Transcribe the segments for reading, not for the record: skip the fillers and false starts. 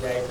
VIP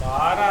12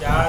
4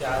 4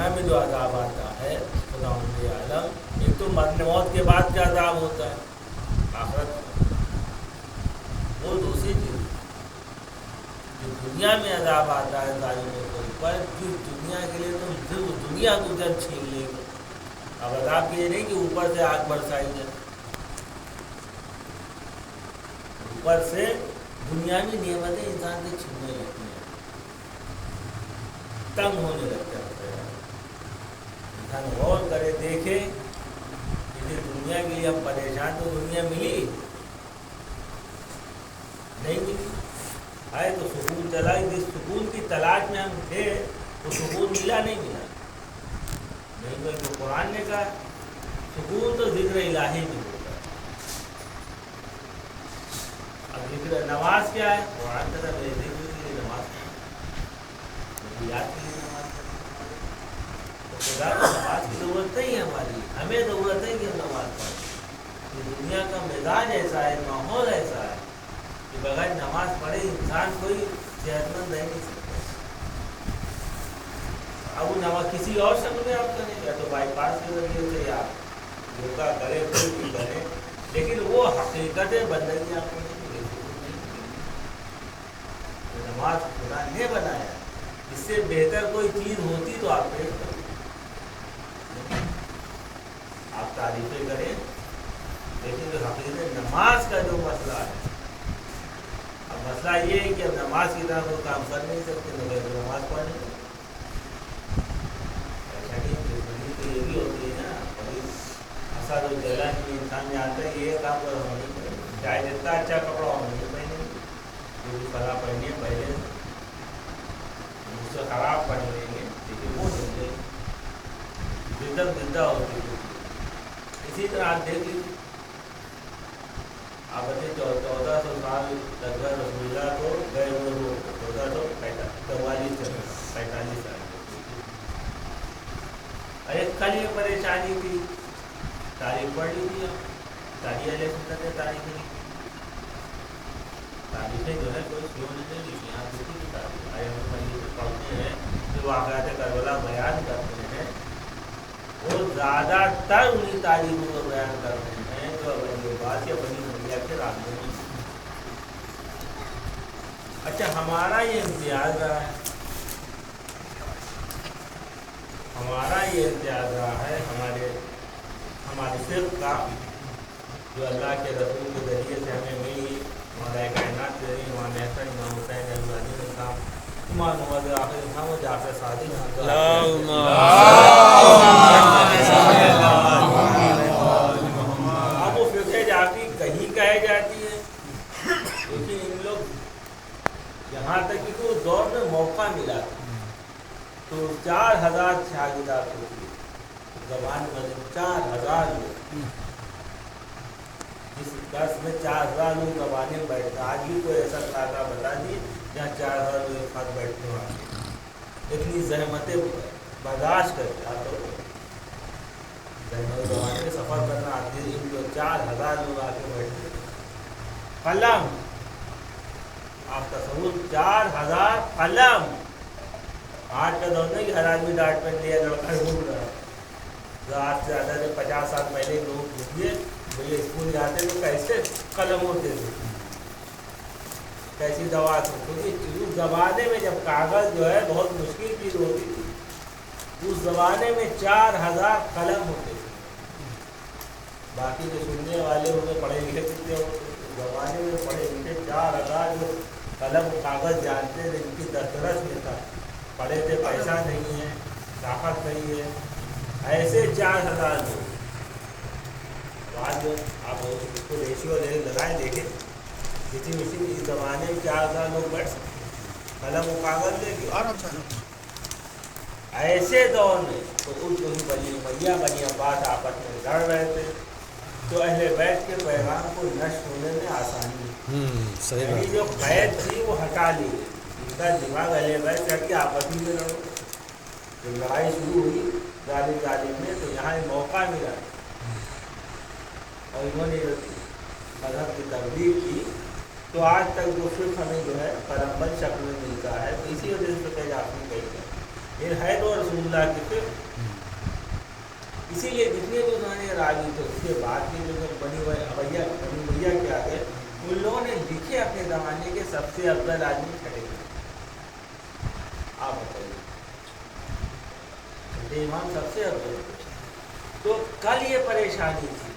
دنیا میں جو عذاب آتا ہے خدا عالم، ایک تو مرنے موت کے بعد کیا عذاب ہوتا ہے آخرت، وہ دوسری چیز جو دنیا میں عذاب آتا ہے ظالموں کے اوپر، جس دنیا کے لیے تم صرف دنیا کو جب چھین لے گے. اب عذاب یہ نہیں کہ اوپر سے آگ برسائی جائے، اوپر سے دنیاوی نعمتیں انسان سے چھیننے لگتی ہیں، تنگ ہونے لگتا ہے. انسان غور کرے دیکھے کہ دنیا کے لیے ہم پریشان، تو دنیا ملی نہیں ملی، آئے تو سکون چلا، جس سکون کی تلاش میں ہم تھے وہ سکون ملا نہیں ملا نہیں. بلکہ قرآن نے کہا سکون تو ذکر الہی میں ہوتا ہے. اب ذکر نماز کیا ہے؟ قرآن کا میرے ذکر کے لیے نماز میری یاد کے لیے نماز خدا کو نماز کی ضرورت نہیں ہے ہماری، ہمیں ضرورت ہے کہ ہم نماز پڑھیں. یہ دنیا کا مزاج ایسا ہے، ماحول ایسا ہے کہ بغیر نماز پڑھے انسان کوئی صحت مند رہ نہیں سکتا. اب وہ نماز کسی اور شکل میں آپ کریں، یا تو بائی پاس کے ذریعے سے یا یوگا کرے کوئی بھی کرے، لیکن وہ حقیقت بندگی آپ کو نہیں ملے گی. نماز خدا نے بنایا، اس سے بہتر کوئی چیز ہوتی تو آپ پیش کریں، آپ تعریفیں کریں، لیکن جو حقیقت نماز کا جو مسئلہ ہے، اب مسئلہ یہ ہے کہ اب نماز کی طرح کوئی کام کر نہیں سکتے بغیر نماز پڑھنے کے. تو یہ بھی ہوتی ہے نا، ایسا جو جلن کی انسان جانتا ہے یہ کام کر ہم نہیں کریں گے، چاہے جتنا اچھا کپڑا ہم نہیں پہنیں گے، جو بھی فلاں پہننے پہلے مجھ سے خراب پہن لیں گے، لیکن وہ نہیں لیں گے، جدت زندہ ہوتی ہے. اسی طرح آپ دیکھ لیجیے، آپ بتائیں 1400 سال لگ بھگ رسول اللہ کو گئے ہوئے لوگ 1444 45 سال. ایک کل یہ پریشانی تھی، تاریخ پڑھ لیجیے، تاریخ علیہ سنت نے تاریخ نہیں، تاریخیں جو ہے کوئی شروع نہیں لکھی، یہاں کسی کی تاریخ آئے ہم مجھے پڑھتے ہیں جو واقعات کربلا بیان کرتے ہیں، وہ زیادہ تر انہیں تاریخوں کو بیان کرتے ہیں جو بنی عباس یا بنی امیہ کے راستے میں. اچھا ہمارا یہ امتیاز رہا ہے، ہمارا یہ امتیاز رہا ہے ہماری صرف کا جو اللہ کے رسول کے ذریعے سے ہمیں ملی، مولا کائنات کے ذریعے امام حسن امام حسین علیہ السلام امام محمد آخر انسان و جعفر صادق. اب وہ فقہ جعفری کہیں کہے جاتی ہے، کیونکہ ان لوگ یہاں تک کہ اس دور میں موقع ملا تھا تو 4000 شاگردات ہوتی ہے زبان میں، 4000 لوگ، جس درس میں 4000 لوگ زبانیں میں بیٹھتے. آج بھی کوئی ایسا خاصہ بتا دی جہاں 4000 لوگ ایک ساتھ بیٹھنے والے، اتنی زحمتیں برداشت کرتے آتے ہو، زبانیں میں سفر کرنا آتی ہے، ان جو 4000 لوگ آ کے بیٹھتے قلم، آپ تصور 4000 قلم. آج کا دور نہیں کہ ہر آدمی ڈانٹ پہن لیا لڑکا گھوم رہا ہے، آج سے زیادہ جو 50 سال پہلے لوگ گھومے بھائی اسکول جاتے تو کیسے قلم ہوتے تھے، کیسی دوا تھی، کیونکہ اس زمانے میں جب کاغذ جو ہے بہت مشکل چیز ہوتی تھی، اس زمانے میں 4000 قلم ہوتے تھے. باقی جو سننے والے ہوتے پڑھے لکھے کتنے ہوتے تھے، زمانے میں پڑھے لکھے 4000 جو قلم کاغذ جانتے تھے، ان کی دسترس میں تھا، پڑھے تھے، پیسہ نہیں ہے، طاقت نہیں ہے، ایسے 4000 لوگ. آج آپ اس کو ریشیو لگائیں دیکھیں، کسی مشین اس زمانے میں 4000 لوگ بیٹھ سکتے قلم و کاغذ لے کے. ایسے دور میں تو اس بنی امیہ بنی عباس آپس میں لڑ رہے تھے، تو اہل بیت کے پیغام کو نشر ہونے میں آسانی، یعنی جو قید تھی وہ ہٹا لی گئی. ان کا دماغ اہل بیت کر کے آپس میں لڑو. جب لڑائی شروع ہوئی ظالم میں، تو یہاں ایک موقع ملا اور انہوں نے مذہب کی تبلیغ کی. تو آج تک جو فقہ ہمیں جو ہے قلم بند شکل میں ملتا ہے، تو اسی وجہ سے کہ آپ نے کہی ہے یہ ہے تو رسول اللہ کی پھر اسی لیے جتنے بھی انہوں نے راوی تھے اس کے بعد کے جو بنی میاں کے آگے ان لوگوں نے لکھے اپنے زمانے کے سب سے افضل آدمی کھڑے ہوئے. آپ بتائیے چھٹے امام سب سے افضل. تو کل یہ پریشانی تھی,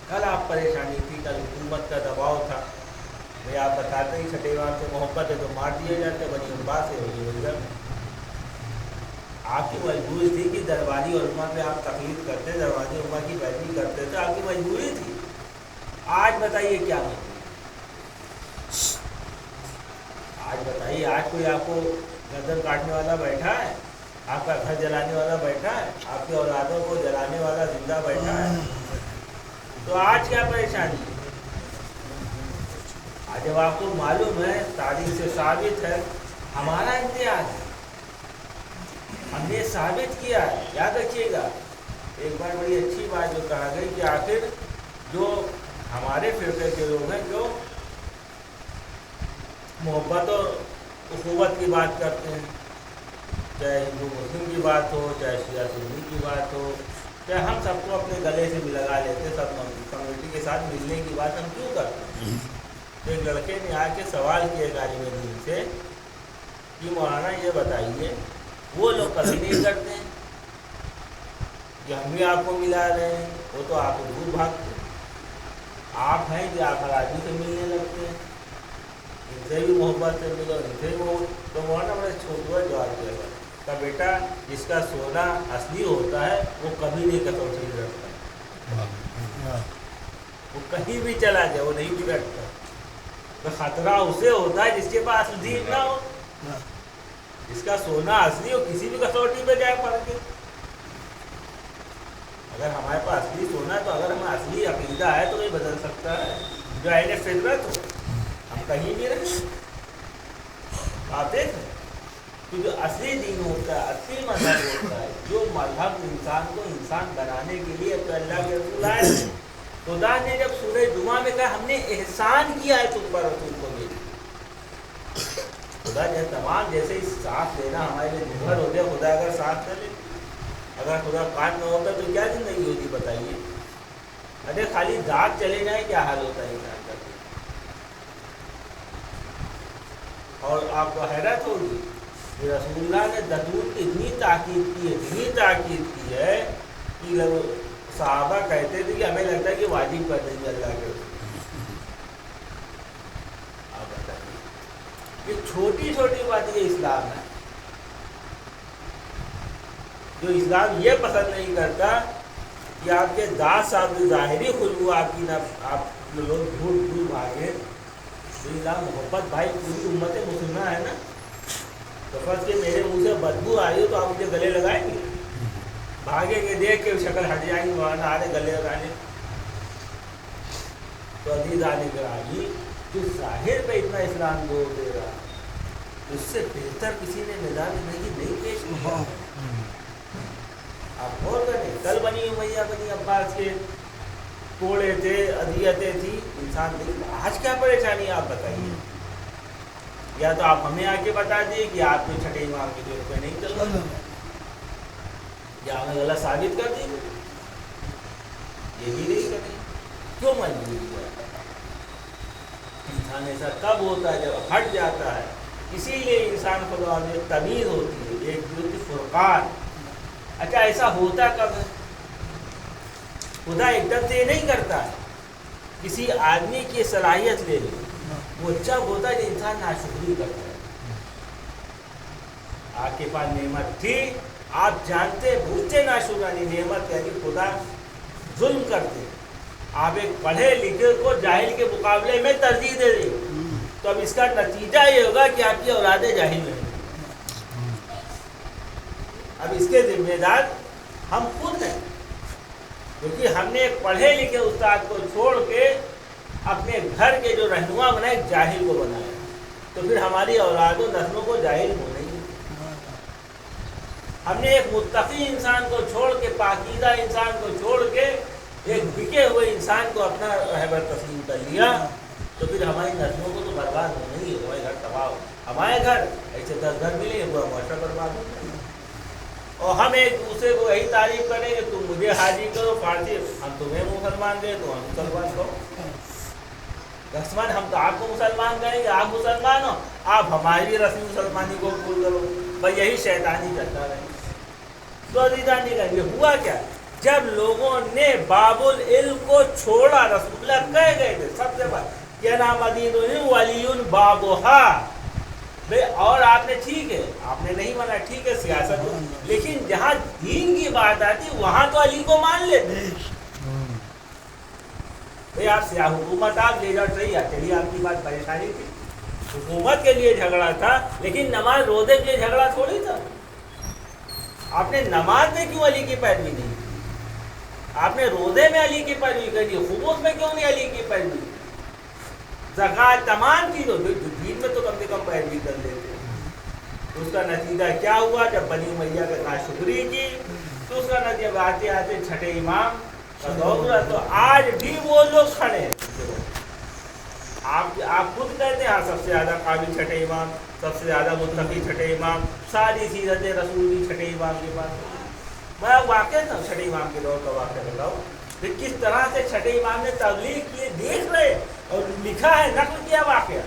کل آپ پریشانی تھی, کل حکومت کا دباؤ تھا. بھائی آپ بتاتے ہی چھٹے امام سے محبت ہے تو مار دیے جاتے, بنی عباس سے ہوئی وجہ آپ کی مجبوری تھی کہ درباری علماء پہ آپ تقلید کرتے, درباری علماء کی پیروی کرتے تھے, آپ کی مجبوری تھی. آج بتائیے کیا مجبوری, آج بتائیے, آج کوئی آپ کو گردن کاٹنے والا بیٹھا ہے, آپ کا گھر جلانے والا بیٹھا ہے, آپ کے اولادوں کو جلانے والا زندہ بیٹھا ہے, تو آج کیا پریشانی ہے؟ آج جب آپ کو معلوم ہے, تاریخ سے ثابت ہے, ہمارا امتیاز ہے, ہم نے ثابت کیا ہے. یاد رکھیے گا ایک بار بڑی اچھی بات جو کہا گئی کہ آخر جو ہمارے فرقے کے لوگ ہیں جو محبت اور اخوت کی بات کرتے ہیں, چاہے ہندو مسلم کی بات ہو, چاہے شیعہ سنی کی بات ہو, چاہے ہم سب کو اپنے گلے سے لگا لیتے, سب کمیونٹی کے ساتھ ملنے کی بات ہم کیوں کرتے ہیں؟ تو ایک لڑکے نے آ کے سوال کیا عالم دین سے کہ مولانا یہ بتائیے وہ لوگ کبھی نہیں کرتے ہیں کہ ہم بھی آپ کو ملا رہے ہیں, وہ تو آپ کو دور بھاگتے ہیں. آپ ہیں کہ آپ ہر آدمی سے ملنے لگتے ہیں, ان سے بھی محبت سے ملو, ان سے بھی محبت. تو مولانا بڑے چھوٹا جواب دیا گا کہ بیٹا جس کا سونا اصلی ہوتا ہے وہ کبھی نہیں کٹوتی رکھتا, وہ کہیں بھی چلا جائے وہ نہیں بگڑتا. تو خطرہ اسے ہوتا ہے جس کے پاس دین نہ ہو, جس کا سونا اصلی ہو, کسی بھی کسوٹی پہ جائے پڑ کے. اگر ہمارے پاس اصلی سونا ہے تو اگر ہمیں اصلی عقیدہ ہے تو یہ بدل سکتا ہے, جو عین فطرت ہو ہم کہیں بھی رہیں. آپ دیکھیں کہ جو اصلی دین ہوتا ہے, اصلی مذہب ہوتا ہے, جو مذہب انسان کو انسان بنانے کے لیے تو اللہ کے رسول آئے ہیں. خدا نے جب سورہ جمعہ میں کہا ہم نے احسان کیا ہے تم پر رسول کو بھیجا, خدا جب تمام جیسے ہی ساتھ لینا ہمارے لیے نربھر ہو گیا, خدا اگر ساتھ نہ لے, اگر خدا قائم نہ ہوتا تو کیا زندگی ہوتی بتائیے. ارے خالی ذات چلے جائے کیا حال ہوتا ہے انسان کا. اور آپ کو حیرت ہوگی کہ رسول اللہ نے دستور کی اتنی تاکید کی ہے کہ صحابہ کہتے تھے کہ ہمیں لگتا ہے کہ واجب کر دیں گے اللہ کے. آپ بتائیے یہ چھوٹی چھوٹی بات یہ اسلام ہے. جو اسلام یہ پسند نہیں کرتا کہ آپ کے دانت صاحب ظاہری خوشبو آپ کی نہ آپ لوگ دور بھاگے. تو اسلام محبت بھائی پوری امت مسلمہ ہے نا, تو فرض کہ میرے منہ سے بدبو آئی ہو تو آپ مجھے گلے لگائیں گے, بھاگیں گے, دیکھ کے شکل ہٹ جائیں گے, مولانا آ رہے گلے لگانے. تو عزیزان گرامی جو ظاہر پہ اتنا اسلام زور دے رہا, اس سے بہتر کسی نے نظام زندگی نہیں پیش کیا. آپ غور کریں, کل بنی امیہ بنی عباس کے کوڑے تھے, اذیتیں تھی, انسان نہیں. آج کیا پریشانی ہے آپ بتائیے. یا تو آپ ہمیں آ کے بتا دیے کہ آپ کو چھٹے امام کے جو روپے نہیں چل رہا, یا ہمیں غلط ثابت کر دیجیے. یہ بھی نہیں کریں, کیوں مجبوری ہے؟ انسان ایسا کب ہوتا ہے جب ہٹ جاتا ہے. اسی لیے انسان خدا میں تمیز ہوتی ہے, ایک دوسرے کی فرقان. اچھا ایسا ہوتا کب ہے؟ خدا ایک دم سے یہ نہیں کرتا ہے, کسی آدمی کی صلاحیت لے لے. وہ جب ہوتا ہے جو انسان ناشکری کرتا ہے. آپ کے پاس نعمت تھی, آپ جانتے بوجھتے ناشکرانی, نعمت یعنی خدا ظلم کرتے. آپ ایک پڑھے لکھے کو جاہل کے مقابلے میں ترجیح دے دیں, تو اب اس کا نتیجہ یہ ہوگا کہ آپ کی اولادیں جاہل ہیں. اب اس کے ذمہ دار ہم خود ہیں, کیونکہ ہم نے ایک پڑھے لکھے استاد کو چھوڑ کے اپنے گھر کے جو رہنما بنائے ایک جاہل کو بنایا. تو پھر ہماری اولاد و نسلوں کو جاہل ہونا ہی. ہم نے ایک متقی انسان کو چھوڑ کے, پاکیزہ انسان کو چھوڑ کے ایک بکے ہوئے انسان کو اپنا رہبر تسلیم کر لیا, تو پھر ہماری نسلوں کو تو برباد ہونا ہی ہے. ہمارے گھر تباہ ہو, ہمارے گھر ایسے 10 گھر ملے, پورا معاشرہ برباد ہو. اور ہم ایک دوسرے کو یہی تعریف کریں کہ تم مجھے حاجی کرو فارسی، ہم تمہیں مسلمان دیں تو ہم مسلمان کرو، رسمان ہم تو آپ کو مسلمان کریں گے، آپ مسلمان ہو، آپ ہماری رسمی مسلمانی کو قبول کرو، بھائی یہی شیطانی کرتا رہے۔ تو عزیزان نہیں یہ ہوا کیا؟ جب لوگوں نے باب العلم کو چھوڑا، رسول اللہ کہہ گئے تھے سب سے بات کیا نام مدین ولی بابھا، بھائی اور آپ نے ٹھیک ہے، آپ نے نہیں مانا ٹھیک ہے سیاست ہو، لیکن جہاں دین کی بات آتی وہاں تو علی کو مان لیتے، بھائی آپ سیاہ حکومت آپ لے جاؤ، صحیح ہے چلیے آپ کی بات پریشانی تھی، حکومت کے لیے جھگڑا تھا، لیکن نماز روزے کے لیے جھگڑا تھوڑی تھا۔ آپ نے نماز میں کیوں علی کی پیروی نہیں کی؟ آپ نے روزے میں علی کی پیروی کری، خموس میں کیوں نہیں علی کی پیروی؟ زکوٰۃ تمام چیزوں دین میں تو کم سے کم پیروی کر لیتے۔ اس کا نتیجہ کیا ہوا؟ جب بنی امیہ کے ناشکری کی تو اس کا نتیجہ آتے آتے چھٹے امام کا دور ہوا، تو آج بھی وہ لوگ کھڑے ہیں۔ آپ خود کہتے ہیں ہاں سب سے زیادہ قابل چھٹے امام، سب سے زیادہ متقی چھٹے امام، ساری سیرت رسول کی چھٹے امام کے پاس۔ میں واقعہ تھا چھٹے امام کے دور کا واقعہ بتاؤں کہ کس طرح سے چھٹے امام نے تبلیغ کیے، دیکھ رہے اور لکھا ہے، نقل کیا واقعہ۔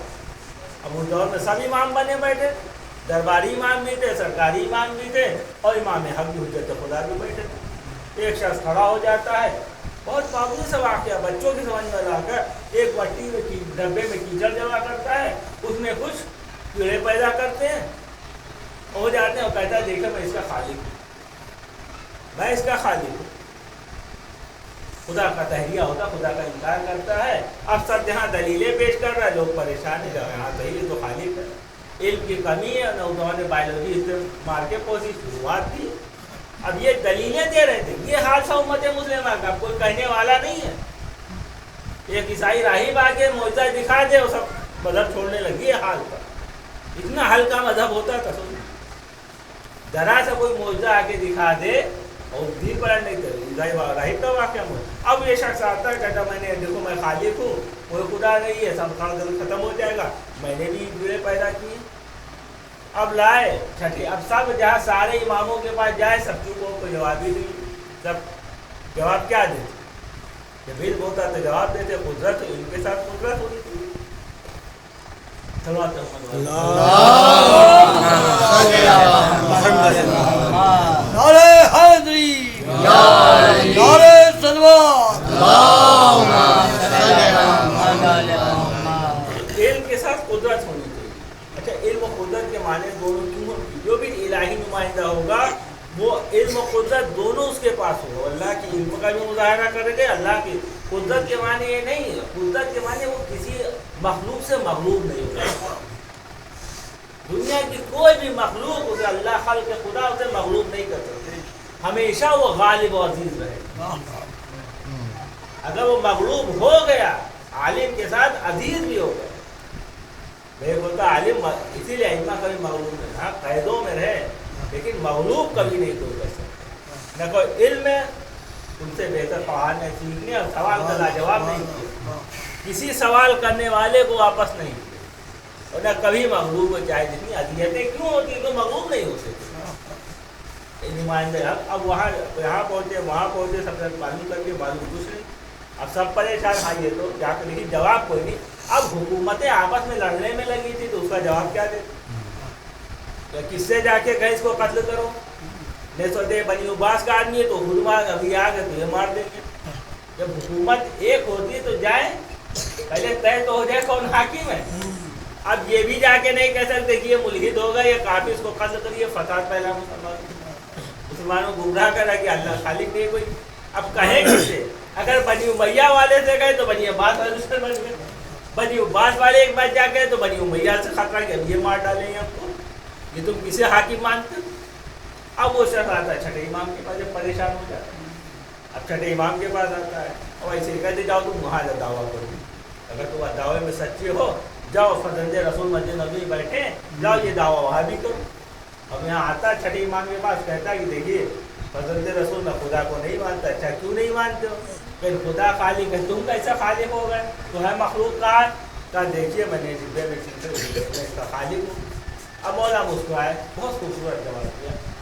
اب اس دور میں سب امام بنے بیٹھے، درباری امام بھی تھے، سرکاری امام بھی تھے، اور امام حق بھی حجت خدا بھی بیٹھے تھے۔ ایک شخص کھڑا ہو جاتا ہے، بہت معمولی سا واقعہ، بچوں کی سمجھ میں لا کر ایک مٹی میں ڈبے میں کیچڑ جمع کرتا ہے، اس میں کچھ کیڑے پیدا کرتے ہیں، ہو جاتے ہیں، اور کہتا ہے دیکھو میں اس کا خالق ہوں، میں اس کا خالق ہوں۔ خدا کا تہریہ ہوتا، خدا کا انکار کرتا ہے۔ اب سب جہاں دلیلیں پیش کر رہا ہے، لوگ پریشان ہیں، ہاں صحیح ہے تو خالق ہے۔ علم کی کمی ہے، نوجوان نے بایولوجی استعمال کے کوشش شروعات کی، اب یہ دلیلیں دے رہے تھے۔ یہ حال تھا امت مسلمہ کا، کوئی کہنے والا نہیں ہے۔ ایک عیسائی راہب آگے معجزہ دکھا دے اور سب مذہب چھوڑنے لگی، یہ حال تھا۔ اتنا ہلکا مذہب ہوتا تھا، ذرا سا کوئی معجزہ آ کے دکھا دے اور دین پر نہیں تھے، راہب کا واقعہ ہوا۔ اب یہ شخص آتا ہے کہتا میں نے دیکھو میں خالق ہوں، کوئی خدا نہیں ہے، سب ختم ہو جائے گا، میں نے بھی کیڑے پیدا کیے۔ اب لائے چھٹی، اب سب جہاں سارے اماموں کے پاس جائے، سب چوکوں کو جواب ہی نہیں، سب جواب کیا دیتے؟ جب علم ہوتا تو جواب دیتے، قدرت علم کے ساتھ قدرت ہوتی تھی۔ نعرہ حیدری، نعرہ سلوات، علم کے ساتھ قدرت ہونی چاہیے۔ اچھا علم و قدرت کے معنی دونوں کیوں ہوں؟ جو بھی الہی نمائندہ ہوگا وہ علم و قدرت دونوں اس کے پاس ہوگا، اللہ کی علم کا بھی مظاہرہ کرے گا، اللہ کی قدرت کے معنی یہ نہیں ہے، قدرت کے معنی وہ کسی مخلوق سے مغلوب نہیں ہوگا۔ دنیا کی کوئی بھی مخلوق اسے اللہ خلق خدا اسے مغلوب نہیں کر سکتے، ہمیشہ وہ غالب و عزیز رہے گا۔ اگر وہ مغلوب ہو گیا عالم کے ساتھ عزیز بھی ہو گیا، ایک ہوتا عالم، اسی لیے ائمہ کبھی مغلوب نہیں، ہاں قیدوں میں رہے لیکن مغلوب کبھی نہیں کوئی کر سکتا۔ نہ کوئی علم ہے ان سے بہتر پڑھانے سیکھنے اور سوال کا لاجواب نہیں کیا، کسی سوال کرنے والے کو واپس نہیں کیا، اور نہ کبھی مغلوب ہو، چاہے جتنی اذیتیں کیوں ہوتی ہیں تو مغلوب نہیں ہو سکتے نمائندے۔ اب وہاں یہاں پہنچے وہاں پہنچے، سب سے معلوم کر کے معلوم کچھ نہیں، اب سب پریشان، ہاں یہ تو جا کر لیکن جواب کوئی نہیں۔ اب حکومتیں آپس میں لڑنے میں لگی تھی تو اس کا جواب کیا دے؟ کس سے جا کے کہیں اس کو قتل کرو؟ نہیں سوچتے بنی عباس کا آدمی ہے تو خود مار، ابھی آ گئے تو یہ مار دیں گے۔ جب حکومت ایک ہوتی ہے تو جائیں پہلے طے تو ہو جائے کون حاکم ہے۔ اب یہ بھی جا کے نہیں کہہ سکتے کہ یہ ملحد ہوگا، یہ کافر، اس کو قتل کریے، فساد پھیلا مسلمانوں کو گمراہ کرا کہ اللہ خالق نہیں کوئی۔ اب کہیں کس سے؟ اگر بنی امیہ والے سے گئے تو بنی عباس والے سے بن گئے، بنی عباس والے ایک بات جا گئے تو بنی امیہ سے خطرہ کہ اب یہ مار ڈالیں گے آپ کو، یہ تم کسے حاکم مانتے؟ اب وہ شخص آتا ہے چھٹے امام کے پاس، جب پریشان ہو جاتا ہے اب چھٹے امام کے پاس آتا ہے اور ایسے کہتے جاؤ تم وہاں دعویٰ کرو، اگر تم دعوے میں سچے ہو جاؤ فرزند رسول مسجد نبوی بیٹھے، جاؤ یہ دعویٰ وہاں بھی کرو۔ اب یہاں آتا ہے چھٹے امام کے پاس، کہتا ہے کہ دیکھیے فرزند رسول میں خدا کو نہیں مانتا۔ اچھا کیوں نہیں مانتے ہو؟ کہ خدا خالق ہے، تم کیسا خالق ہو گئے؟ تو ہے مخلوق کا دیکھیے میں نے ڈبے میں اس کا خالق ہوں۔ اب مولا مسکرائے، بہت خوبصورت جواب دیا،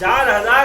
4000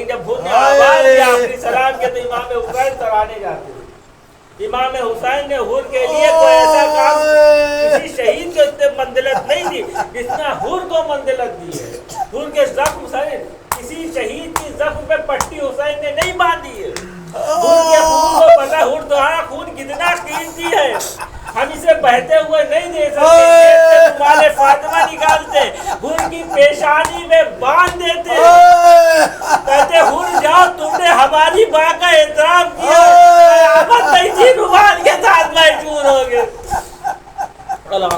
لیکن جب حور نے آواز دیا آخری سلام کے تو امام حسین سرانے جاتے تھے۔ امام حسین نے حور کے لیے کوئی ایسا کام کسی شہید کے اتنے منزلت نہیں دی جتنا حور کو منزلت دی ہے۔ حور کے زخم حسین کسی شہید کی زخم پہ پٹی حسین نے نہیں باندھی ہے۔ حور کے خون کو پتا حور تمہارا خون کتنا قیمتی ہے، ہم اسے بہتے ہوئے نہیں دے سکتے، تمہارے فاطمہ نکالتے حور کی پیشانی میں باندھ دیتے، کہتے حور جاؤ تم نے ہماری ماں کا احترام کیا، قیامت نہیں تھی رومال کے ساتھ محشور ہو گئے۔ اللہ